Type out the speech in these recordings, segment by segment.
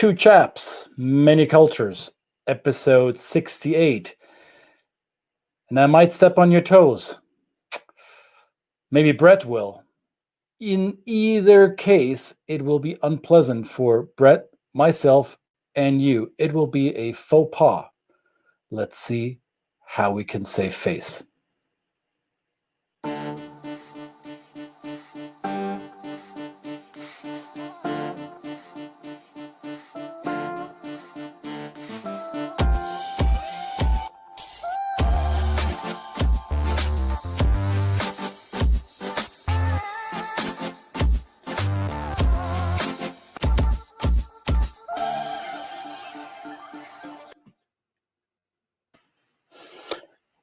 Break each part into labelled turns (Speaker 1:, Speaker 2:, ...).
Speaker 1: Two Chaps, Many Cultures, episode 68. And I might step on your toes. Maybe Brett will. In either case, it will be unpleasant for Brett, myself, and you. It will be a faux pas. Let's see how we can save face.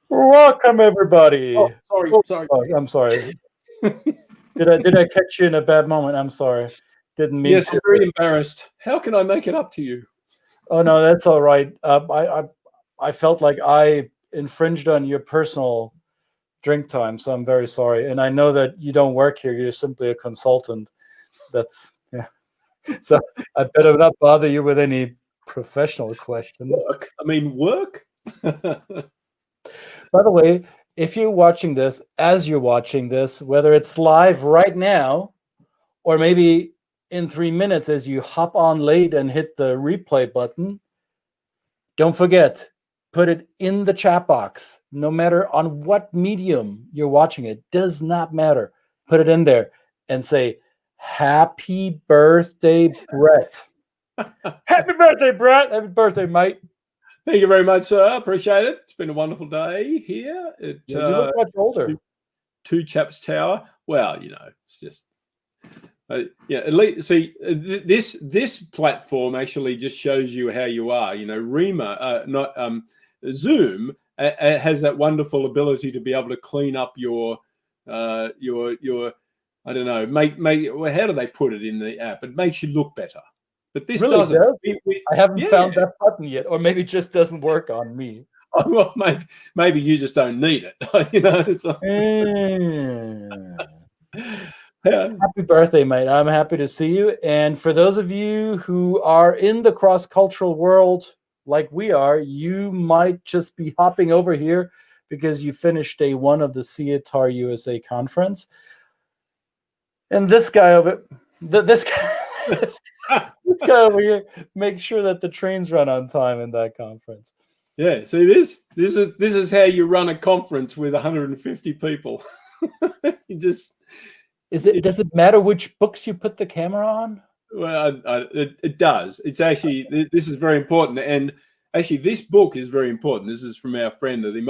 Speaker 1: Welcome, everybody.
Speaker 2: Sorry.
Speaker 1: I'm sorry. Did I catch you in a bad moment? I'm sorry. Didn't mean
Speaker 2: Yes,
Speaker 1: to.
Speaker 2: I'm very embarrassed. How can I make it up to you?
Speaker 1: Oh no, that's all right. I felt like I infringed on your personal drink time, so I'm very sorry. And I know that you don't work here; you're simply a consultant. That's yeah. So I better not bother you with any professional questions.
Speaker 2: Work? I mean, work?
Speaker 1: By the way, if you're watching this, as you're watching this, whether it's live right now or maybe in 3 minutes as you hop on late and hit the replay button, don't forget, put it in the chat box. No matter on what medium you're watching it, does not matter. Put it in there and say, "Happy birthday, Brett." Happy birthday, Brett. Happy birthday, mate.
Speaker 2: Thank you very much, sir. Appreciate it. It's been a wonderful day here at
Speaker 1: You look much older.
Speaker 2: Two Chaps Tower. Well, you know, it's just at least see this platform actually just shows you how you are. You know, Zoom has that wonderful ability to be able to clean up your I don't know, well, how do they put it in the app? It makes you look better. But this
Speaker 1: really
Speaker 2: doesn't.
Speaker 1: I haven't found that button yet, or maybe it just doesn't work on me.
Speaker 2: Oh, well, maybe you just don't need it. You know. It's like,
Speaker 1: Happy birthday, mate. I'm happy to see you. And for those of you who are in the cross-cultural world like we are, you might just be hopping over here because you finished day one of the CITAR USA conference. And this guy over this guy over here makes sure that the trains run on time in that conference.
Speaker 2: Yeah, see, this is how you run a conference with 150 people. You just
Speaker 1: does it matter which books you put the camera on?
Speaker 2: Well, it does. It's actually, this is very important, and actually this book is very important. This is from our friend of the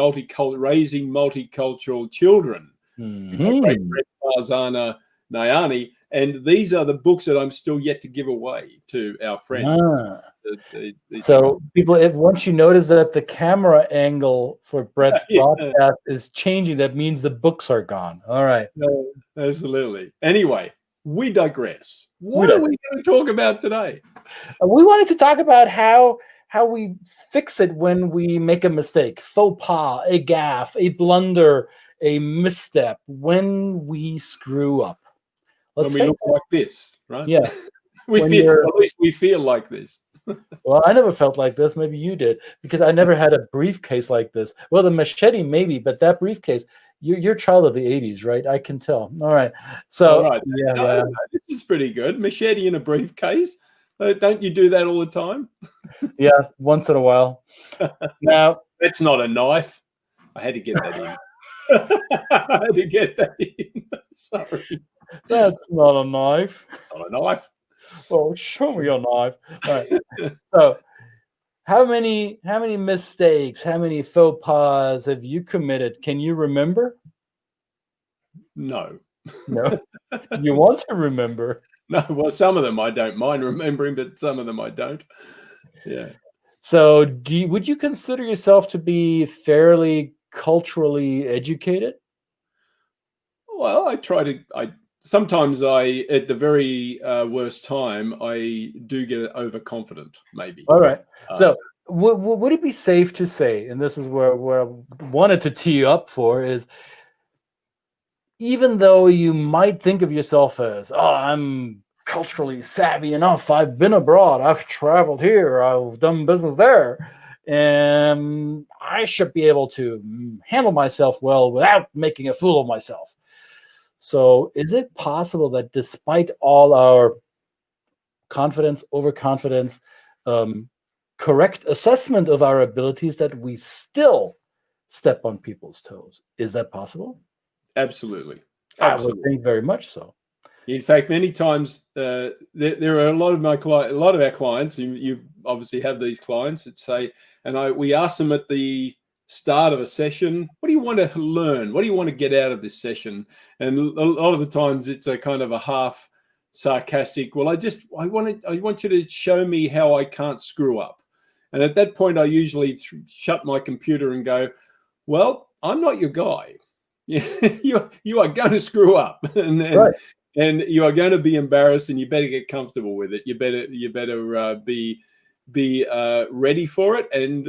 Speaker 2: Raising Multicultural Children, great Farzana Nayani. And these are the books that I'm still yet to give away to our friends.
Speaker 1: So people, once you notice that the camera angle for Brett's broadcast is changing, that means the books are gone. All right.
Speaker 2: No, absolutely. Anyway, we digress. What are we going to talk about today?
Speaker 1: We wanted to talk about how we fix it when we make a mistake, faux pas, a gaffe, a blunder, a misstep, when we screw up.
Speaker 2: When we look like this, right?
Speaker 1: Yeah.
Speaker 2: At least we feel like this.
Speaker 1: Well, I never felt like this. Maybe you did, because I never had a briefcase like this. Well, the machete maybe, but that briefcase, you're a child of the 80s, right? I can tell. All right. So,
Speaker 2: all right. Yeah. This is pretty good. Machete in a briefcase. Don't you do that all the time?
Speaker 1: Yeah, once in a while. Now,
Speaker 2: that's not a knife. I had to get that in. Sorry.
Speaker 1: That's not a knife.
Speaker 2: It's not a knife.
Speaker 1: Oh, show me your knife. All right. So, how many mistakes, how many faux pas have you committed? Can you remember?
Speaker 2: No.
Speaker 1: No. Do you want to remember?
Speaker 2: No. Well, some of them I don't mind remembering, but some of them I don't. Yeah.
Speaker 1: So, would you consider yourself to be fairly culturally educated?
Speaker 2: Well, sometimes at the very worst time, I do get overconfident, maybe.
Speaker 1: All right. So would it be safe to say, and this is where I wanted to tee you up for, is even though you might think of yourself as, I'm culturally savvy enough. I've been abroad. I've traveled here. I've done business there. And I should be able to handle myself well without making a fool of myself. So is it possible that despite all our confidence, overconfidence, correct assessment of our abilities, that we still step on people's toes? Is that possible?
Speaker 2: Absolutely.
Speaker 1: I would think very much so.
Speaker 2: In fact, many times there are a lot of our clients. You obviously have these clients that say, and we ask them at the start of a session, what do you want to learn? What do you want to get out of this session? And a lot of the times it's a kind of a half sarcastic, well, I want you to show me how I can't screw up. And at that point, I usually shut my computer and go, well, I'm not your guy. You are going to screw up, and you are going to be embarrassed, and you better get comfortable with it. You better be ready for it, and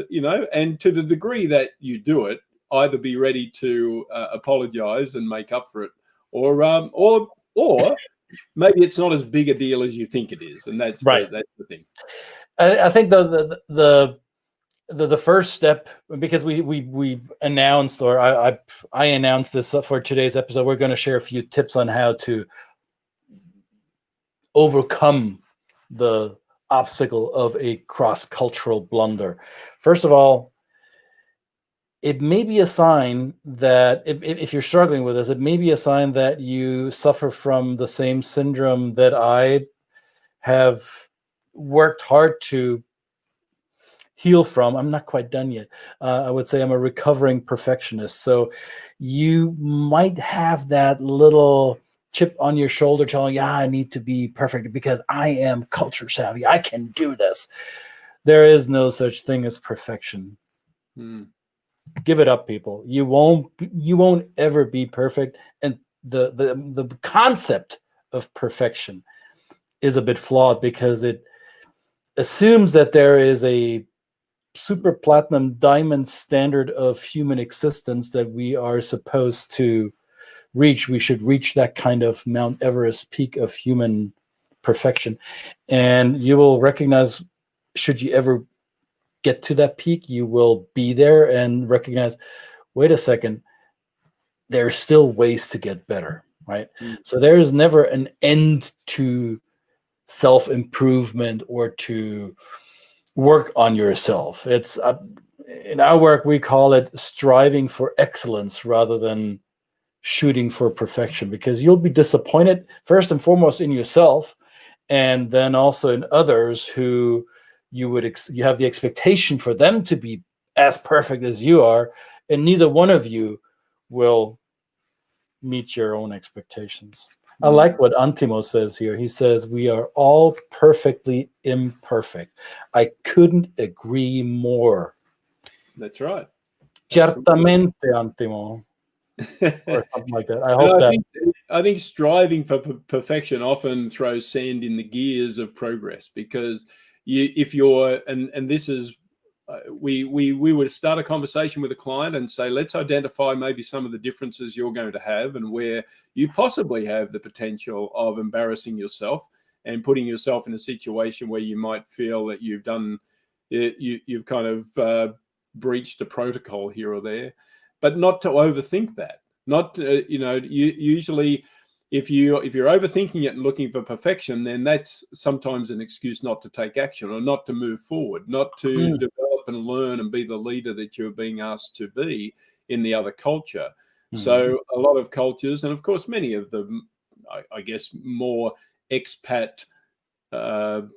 Speaker 2: to the degree that you do it, either be ready to apologize and make up for it, or maybe it's not as big a deal as you think it is, and that's the thing.
Speaker 1: I think the first step, because we announced, or I announced this for today's episode, we're going to share a few tips on how to overcome the obstacle of a cross-cultural blunder. First of all, it may be a sign that if you're struggling with this, it may be a sign that you suffer from the same syndrome that I have worked hard to heal from. I'm not quite done yet. I would say I'm a recovering perfectionist. So you might have that little chip on your shoulder telling you, I need to be perfect because I am culture savvy. I can do this. There is no such thing as perfection. Give it up, people. You won't ever be perfect. And the concept of perfection is a bit flawed because it assumes that there is a super platinum diamond standard of human existence that we are supposed to reach. We should reach that kind of Mount Everest peak of human perfection. And you will recognize, should you ever get to that peak, you will be there and recognize, wait a second, there's still ways to get better, right? So there is never an end to self-improvement or to work on yourself. It's in our work, we call it striving for excellence rather than shooting for perfection, because you'll be disappointed first and foremost in yourself, and then also in others who you have the expectation for them to be as perfect as you are, and neither one of you will meet your own expectations. I like what Antimo says here. He says, we are all perfectly imperfect. I couldn't agree more.
Speaker 2: That's right.
Speaker 1: Certamente, Antimo. Or something like that. I hope
Speaker 2: I think striving for perfection often throws sand in the gears of progress, because if you're, and this is, we would start a conversation with a client and say, let's identify maybe some of the differences you're going to have and where you possibly have the potential of embarrassing yourself and putting yourself in a situation where you might feel that you've kind of breached a protocol here or there, but not to overthink that. Not usually if you're overthinking it and looking for perfection, then that's sometimes an excuse not to take action or not to move forward, not to develop and learn and be the leader that you're being asked to be in the other culture. So a lot of cultures, and of course many of them, I guess more expat, the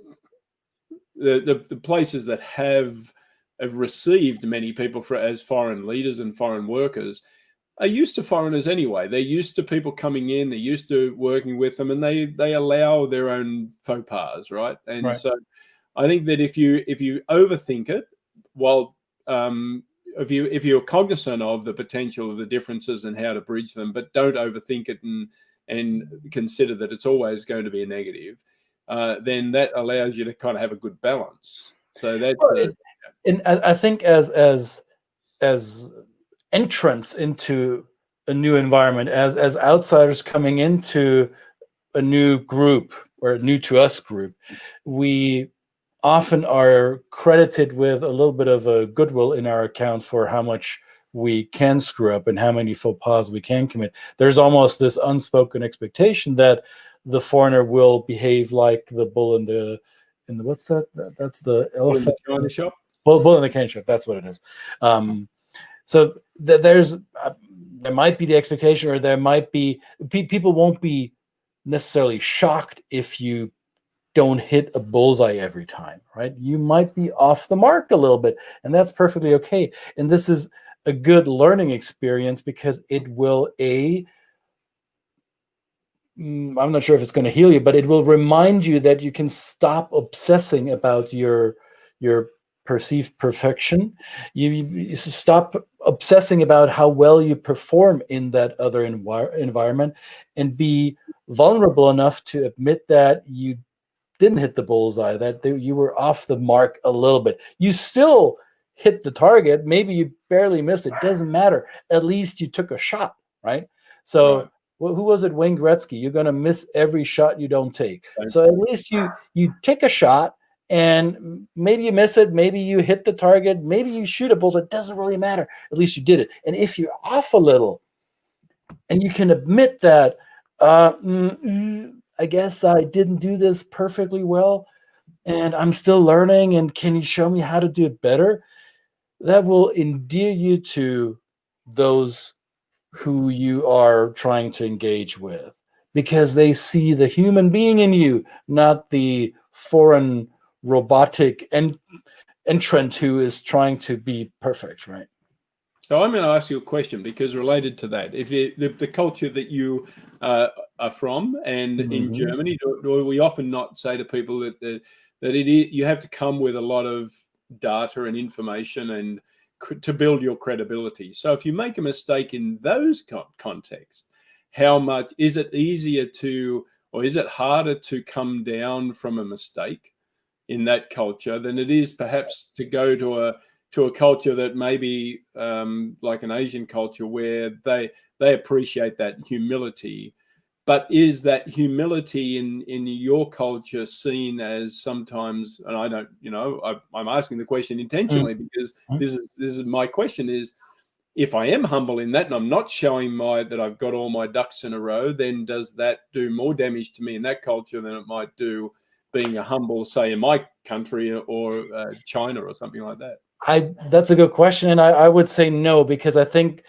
Speaker 2: places that have received many people as foreign leaders and foreign workers, are used to foreigners anyway. They're used to people coming in, they're used to working with them, and they allow their own faux pas, right? And so I think that if you overthink it, while if you're cognizant of the potential of the differences and how to bridge them, but don't overthink it and consider that it's always going to be a negative, then that allows you to kind of have a good balance. So that
Speaker 1: and I think as entrance into a new environment, as outsiders coming into a new group or new to us group, we often are credited with a little bit of a goodwill in our account for how much we can screw up and how many faux pas we can commit. There's almost this unspoken expectation that the foreigner will behave like the bull in the what's that? That's the elephant.
Speaker 2: In the China shop.
Speaker 1: Bull in the candy shop. That's what it is. So there might be the expectation, or there might be people won't be necessarily shocked if you don't hit a bullseye every time, right? You might be off the mark a little bit, and that's perfectly okay. And this is a good learning experience because it will I'm not sure if it's going to heal you, but it will remind you that you can stop obsessing about your perceived perfection. You stop obsessing about how well you perform in that other environment, and be vulnerable enough to admit that you didn't hit the bullseye, that you were off the mark a little bit. You still hit the target. Maybe you barely missed it. Doesn't matter. At least you took a shot, right? So
Speaker 2: Right.
Speaker 1: who was it? Wayne Gretzky. You're going to miss every shot you don't take. So at least you take a shot, and maybe you miss it. Maybe you hit the target. Maybe you shoot a bullseye. It doesn't really matter. At least you did it. And if you're off a little, and you can admit that, I guess I didn't do this perfectly well, and I'm still learning, and can you show me how to do it better? That will endear you to those who you are trying to engage with, because they see the human being in you, not the foreign robotic entrant who is trying to be perfect, right?
Speaker 2: So I'm going to ask you a question, because related to that, if the culture that you are from, and in Germany, do we often not say to people that you have to come with a lot of data and information and to build your credibility? So if you make a mistake in those contexts, how much is it easier to, or is it harder to come down from a mistake in that culture than it is perhaps to go to a culture that maybe like an Asian culture, where they appreciate that humility? But is that humility in your culture seen as sometimes, and I don't, I'm asking the question intentionally, because this is my question is, if I am humble in that and I'm not showing that I've got all my ducks in a row, then does that do more damage to me in that culture than it might do being a humble, say, in my country or China or something like that?
Speaker 1: That's a good question, and I would say no, because I think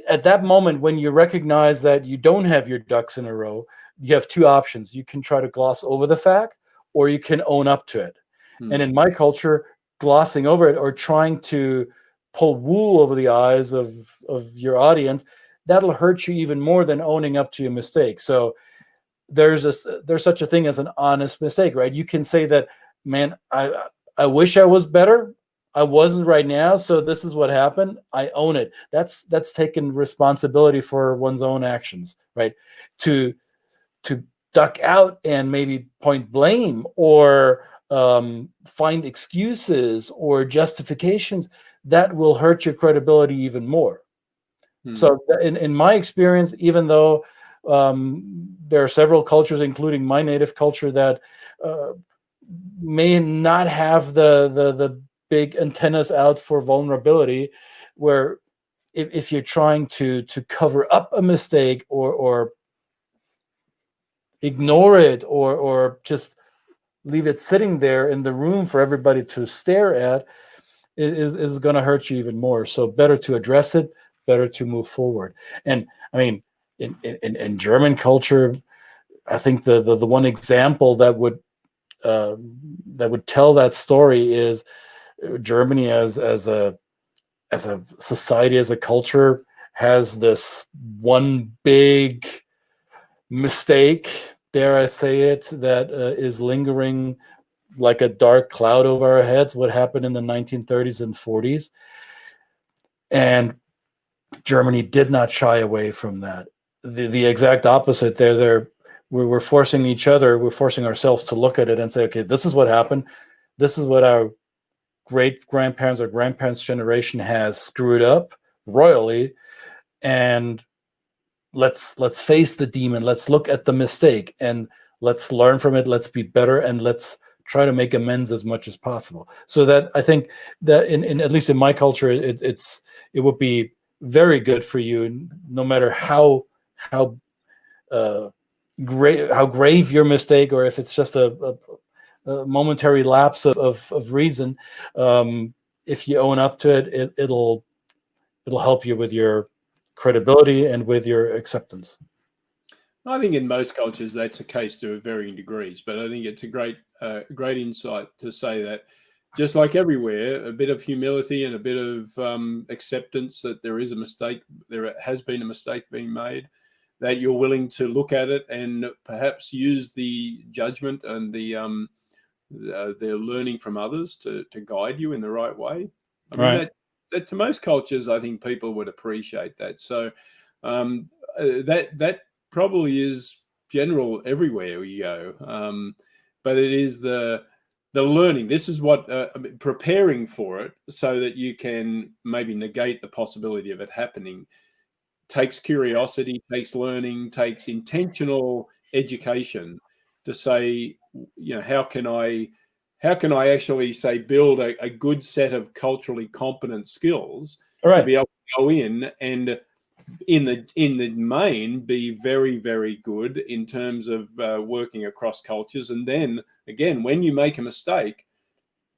Speaker 1: at that moment when you recognize that you don't have your ducks in a row, you have two options. You can try to gloss over the fact, or you can own up to it. And in my culture, glossing over it or trying to pull wool over the eyes of your audience, that'll hurt you even more than owning up to your mistake. So there's such a thing as an honest mistake, right? You can say that, man, I wish I was better. I wasn't right now, so this is what happened. I own it. That's taking responsibility for one's own actions, right? To duck out and maybe point blame, or find excuses or justifications, that will hurt your credibility even more. So in my experience, even though there are several cultures, including my native culture, that may not have the big antennas out for vulnerability, where if you're trying to cover up a mistake, or ignore it, or just leave it sitting there in the room for everybody to stare at, it is going to hurt you even more. So better to address it, better to move forward. And I mean, in German culture, I think the one example that would tell that story is Germany as a society, as a culture, has this one big mistake, dare I say it, that is lingering like a dark cloud over our heads. What happened in the 1930s and 40s, and Germany did not shy away from that. The exact opposite. We're forcing each other, we're forcing ourselves to look at it and say, okay, this is what happened. This is what our great grandparents or grandparents' generation has screwed up royally, and let's face the demon. Let's look at the mistake, and let's learn from it, let's be better, and let's try to make amends as much as possible. So that I think that in at least in my culture, it would be very good for you, no matter how uh, how grave your mistake, or if it's just a momentary lapse of reason. If you own up to it, it'll help you with your credibility and with your acceptance.
Speaker 2: I think in most cultures that's the case to varying degrees, but I think it's a great insight to say that just like everywhere, a bit of humility and a bit of acceptance that there is a mistake, there has been a mistake being made, that you're willing to look at it and perhaps use the judgment and the learning from others to guide you in the right way. I mean,
Speaker 1: Right.
Speaker 2: that to most cultures, I think people would appreciate that. So that probably is general everywhere you go. But it is the learning. This is what preparing for it so that you can maybe negate the possibility of it happening. Takes curiosity, takes learning, takes intentional education to say, how can I actually say build a good set of culturally competent skills to be able to go in and in the main be very, very good in terms of working across cultures. And then again, when you make a mistake,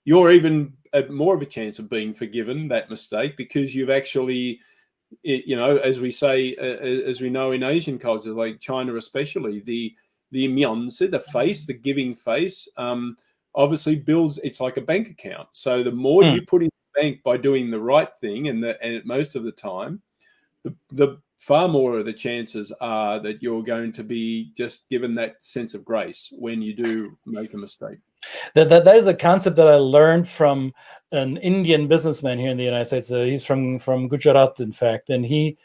Speaker 2: you're even more of a chance of being forgiven that mistake, because you've actually, as we say, as we know in Asian cultures like China especially, the mianzi, the face, the giving face, obviously builds. It's like a bank account. So the more you put in the bank by doing the right thing, and most of the time, the far more of the chances are that you're going to be just given that sense of grace when you do make a mistake.
Speaker 1: That is a concept that I learned from an Indian businessman here in the United States. He's from Gujarat, in fact, and he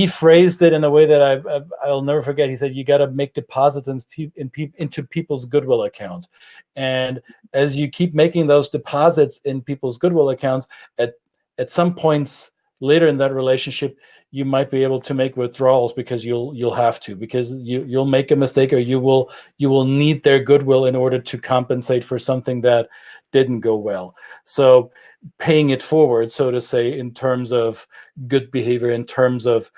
Speaker 1: phrased it in a way that I'll never forget. He said, "You got to make deposits into people's goodwill account, and as you keep making those deposits in people's goodwill accounts, at some points later in that relationship, you might be able to make withdrawals because you'll have to, because you'll make a mistake, or you will need their goodwill in order to compensate for something that didn't go well. So paying it forward, so to say, in terms of good behavior, in terms of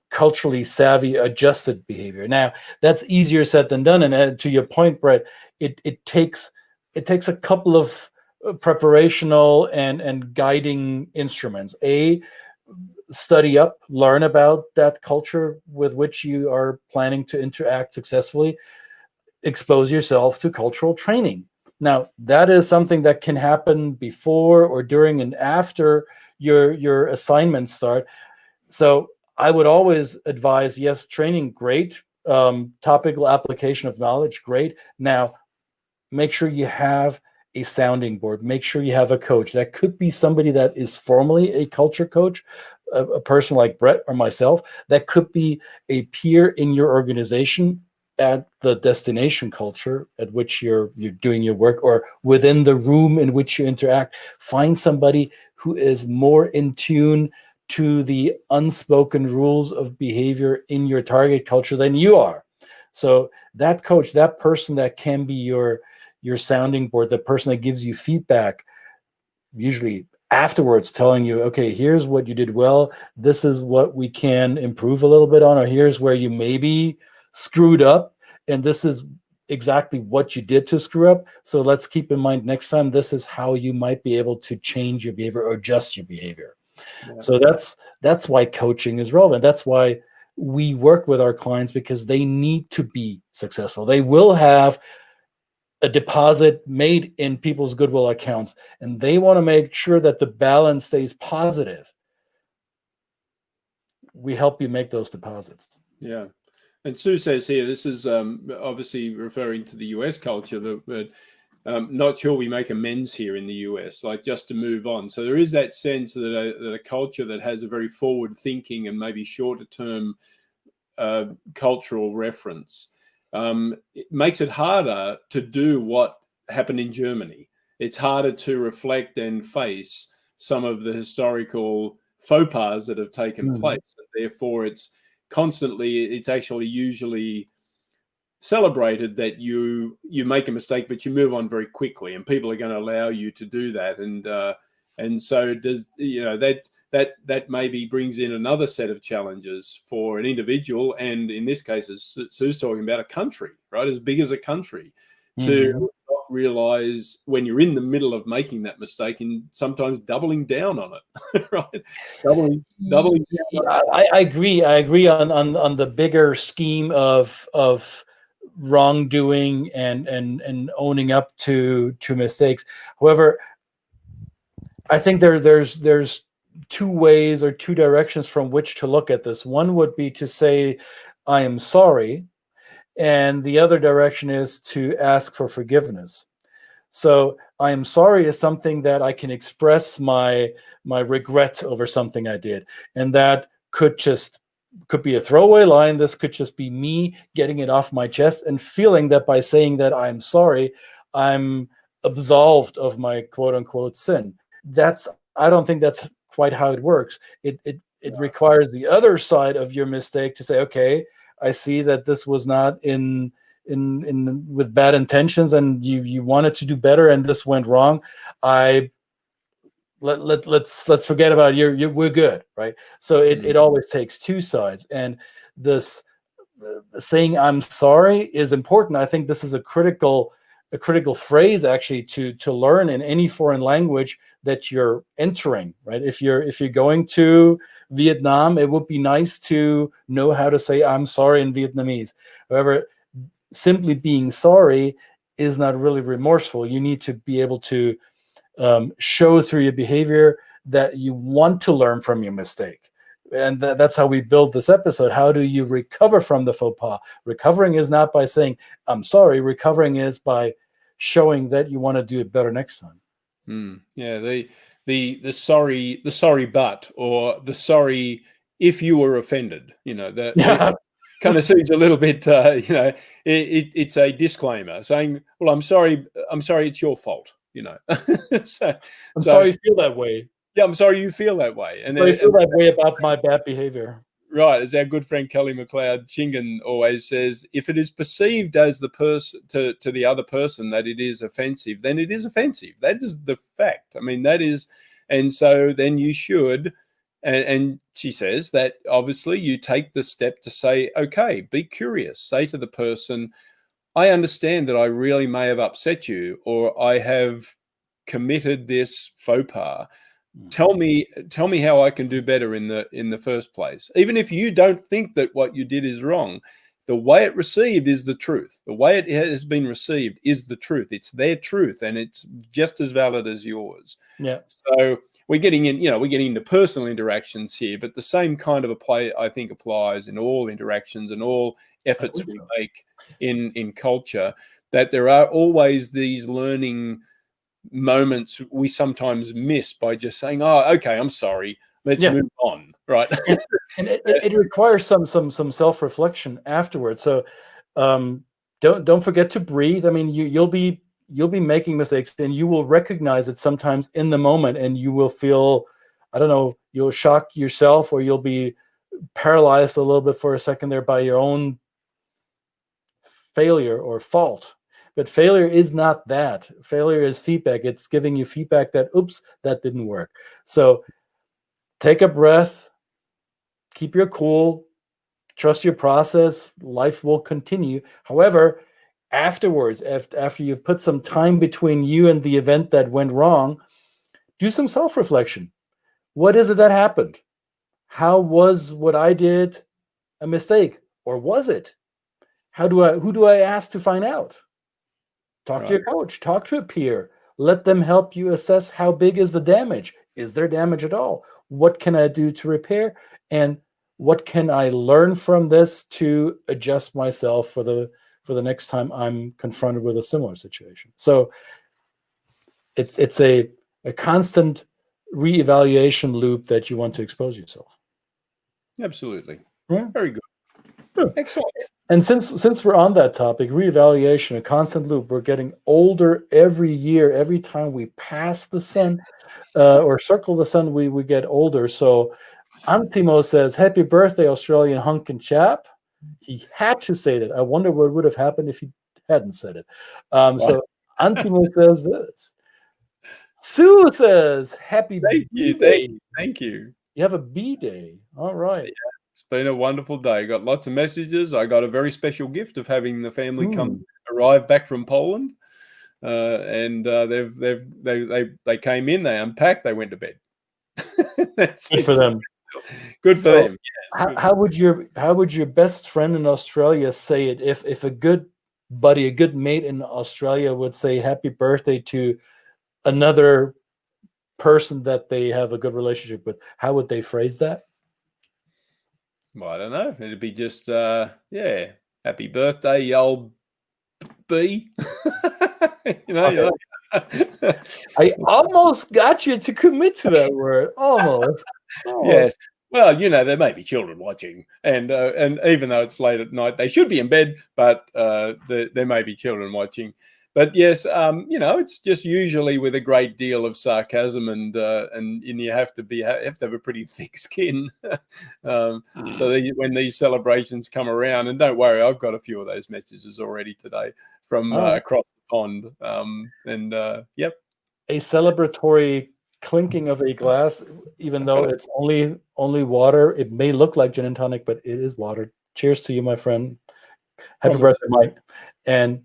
Speaker 1: culturally savvy, adjusted behavior. Now, that's easier said than done. And to your point, Brett, it takes a couple of preparational and guiding instruments. Study up, learn about that culture with which you are planning to interact successfully. Expose yourself to cultural training. Now, that is something that can happen before or during and after your assignments start. So I would always advise, yes, training, great. Topical application of knowledge, great. Now, make sure you have a sounding board. Make sure you have a coach. That could be somebody that is formally a culture coach, a person like Brett or myself. That could be a peer in your organization at the destination culture at which you're doing your work, or within the room in which you interact. Find somebody who is more in tune to the unspoken rules of behavior in your target culture than you are. So that coach, that person that can be your sounding board, the person that gives you feedback, usually afterwards, telling you, okay, here's what you did well, this is what we can improve a little bit on, or here's where you maybe screwed up, and this is exactly what you did to screw up. So let's keep in mind next time, this is how you might be able to change your behavior or adjust your behavior. Yeah. So that's why coaching is relevant. That's why we work with our clients, because they need to be successful. They will have a deposit made in people's goodwill accounts, and they want to make sure that the balance stays positive. We help you make those deposits.
Speaker 2: Yeah. And Sue says here, this is obviously referring to the US culture, but not sure we make amends here in the US, like just to move on. So there is that sense that a culture that has a very forward thinking and maybe shorter term cultural reference, it makes it harder to do what happened in Germany. It's harder to reflect and face some of the historical faux pas that have taken place. And therefore, it's actually usually celebrated that you make a mistake, but you move on very quickly, and people are going to allow you to do that. And so does, that maybe brings in another set of challenges for an individual, and in this case, as Sue's talking about, a country, right, as big as a country, to not realize when you're in the middle of making that mistake and sometimes doubling down on it, right? Doubling down.
Speaker 1: I agree. I agree on the bigger scheme of wrongdoing and owning up to mistakes. However, I think there's two ways or two directions from which to look at this. One would be to say, I am sorry. And the other direction is to ask for forgiveness. So I am sorry is something that I can express my regret over something I did. And that could be a throwaway line. This could just be me getting it off my chest and feeling that by saying that I'm sorry, I'm absolved of my quote unquote sin. I don't think that's quite how it works. It requires the other side of your mistake to say, okay, I see that this was not in with bad intentions, and you wanted to do better, and this went wrong. Let's forget about you. We're good, right? So it always takes two sides, and this saying I'm sorry is important. I think this is a critical phrase actually to learn in any foreign language that you're entering, right? If you're going to Vietnam, it would be nice to know how to say I'm sorry in Vietnamese. However, simply being sorry is not really remorseful. You need to be able to show through your behavior that you want to learn from your mistake. And that's how we build this episode. How do you recover from the faux pas? Recovering is not by saying, I'm sorry. Recovering is by showing that you want to do it better next time.
Speaker 2: Yeah, the sorry but, or the sorry if you were offended, that kind of seems a little bit, it's a disclaimer saying, well, I'm sorry, it's your fault,
Speaker 1: I'm sorry you feel that way.
Speaker 2: Yeah, I'm sorry you feel that way. And
Speaker 1: I feel that way about my bad behavior.
Speaker 2: Right, as our good friend Kelly McLeod Chingan always says, if it is perceived as the person to the other person that it is offensive, then it is offensive. That is the fact. I mean, that is, and so then you should, and she says that obviously you take the step to say, okay, be curious. Say to the person, I understand that I really may have upset you, or I have committed this faux pas. Tell me how I can do better in the first place. Even if you don't think that what you did is wrong, the way it received is the truth. The way it has been received is the truth. It's their truth, and it's just as valid as yours.
Speaker 1: Yeah.
Speaker 2: So we're getting into personal interactions here, but the same kind of I think applies in all interactions and all efforts we make in culture, that there are always these learning moments we sometimes miss by just saying, oh, okay, I'm sorry, let's move on, right?
Speaker 1: and it requires some self-reflection afterwards. So don't forget to breathe. I mean, you'll be making mistakes, and you will recognize it sometimes in the moment, and you will feel, I don't know, you'll shock yourself, or you'll be paralyzed a little bit for a second there by your own failure or fault. But failure is not that. Failure is feedback. It's giving you feedback that, oops, that didn't work. So take a breath, keep your cool, trust your process. Life will continue. However, afterwards, after you've put some time between you and the event that went wrong, do some self-reflection. What is it that happened? How was what I did a mistake? Or was it? Who do I ask to find out? Talk to your coach, talk to a peer, let them help you assess how big is the damage. Is there damage at all? What can I do to repair? And what can I learn from this to adjust myself for the next time I'm confronted with a similar situation? So it's a constant reevaluation loop that you want to expose yourself.
Speaker 2: Absolutely.
Speaker 1: Yeah.
Speaker 2: Very good. Excellent.
Speaker 1: And since we're on that topic, reevaluation, a constant loop, we're getting older every year. Every time we pass the sun or circle the sun, we get older. So Antimo says, happy birthday, Australian hunk and chap. He had to say that. I wonder what would have happened if he hadn't said it. So Antimo says this. Sue says, happy
Speaker 2: Thank you,
Speaker 1: B-Day.
Speaker 2: thank you.
Speaker 1: You have a B-Day. All right.
Speaker 2: Yeah, it's been a wonderful day. Got lots of messages. I got a very special gift of having the family arrive back from Poland. And they came in, they unpacked, they went to bed. That's
Speaker 1: good for them.
Speaker 2: Good for them. Yes,
Speaker 1: how would your best friend in Australia say it if a good buddy, a good mate in Australia would say happy birthday to another person that they have a good relationship with? How would they phrase that?
Speaker 2: Well, I don't know. It'd be just yeah, happy birthday, you old B.
Speaker 1: Okay. I almost got you to commit to that word. Almost.
Speaker 2: Yes. Well, there may be children watching, and even though it's late at night, they should be in bed. But there may be children watching. But yes, it's just usually with a great deal of sarcasm, and you have to have a pretty thick skin. So that when these celebrations come around, and don't worry, I've got a few of those messages already today from across the pond. Yep,
Speaker 1: a celebratory clinking of a glass, even though it's only water. It may look like gin and tonic, but it is water. Cheers to you, my friend. Happy birthday, Mike. And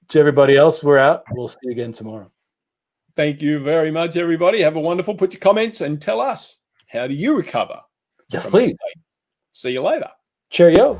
Speaker 1: to everybody else, we're out. We'll see you again tomorrow.
Speaker 2: Thank you very much, everybody. Have a wonderful. Put your comments and tell us, how do you recover?
Speaker 1: Yes, please.
Speaker 2: See you later.
Speaker 1: Cheerio.